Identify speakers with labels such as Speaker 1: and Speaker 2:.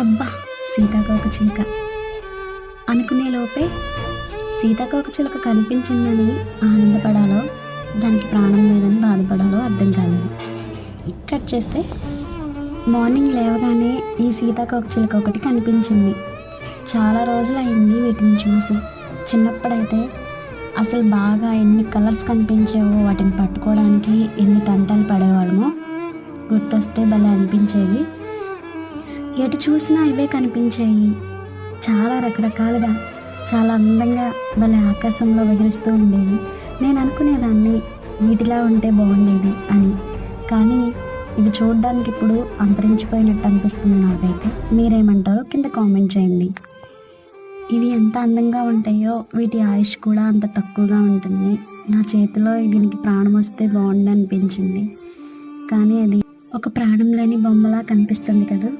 Speaker 1: అబ్బా! సీతాకోకచిలుక అనుకునే లోపే సీతాకోకచిలుక కనిపించిందని ఆనందపడాలో, దానికి ప్రాణం లేదని బాధపడాలో అర్థం కాలేదు. కట్ చేస్తే మార్నింగ్ లేవగానే ఈ సీతాకోకచిలుక ఒకటి కనిపించింది. చాలా రోజులైంది వీటిని చూసి. చిన్నప్పుడైతే అసలు బాగా ఎన్ని కలర్స్ కనిపించేవో, వాటిని పట్టుకోవడానికి ఎన్ని తంటాలు పడేవాళ్ళమో గుర్తొస్తే భలే అనిపించేది. ఎటు చూసినా ఇవే కనిపించేవి. చాలా రకరకాలుగా, చాలా అందంగా భలే ఆకాశంలో ఎగురుస్తూ ఉండేవి. నేను అనుకునేదాన్ని వీటిలా ఉంటే బాగుండేది అని. కానీ ఇవి చూడడానికి ఇప్పుడు అంతరించిపోయినట్టు అనిపిస్తుంది నాకైతే. మీరేమంటారో కింద కామెంట్ చేయండి. ఇవి ఎంత అందంగా ఉంటాయో వీటి ఆయుష్ కూడా అంత తక్కువగా ఉంటుంది. నా చేతిలో దీనికి ప్రాణం వస్తే బాగుండు అనిపించింది. కానీ అది ఒక ప్రాణం లేని బొమ్మలా కనిపిస్తుంది కదా.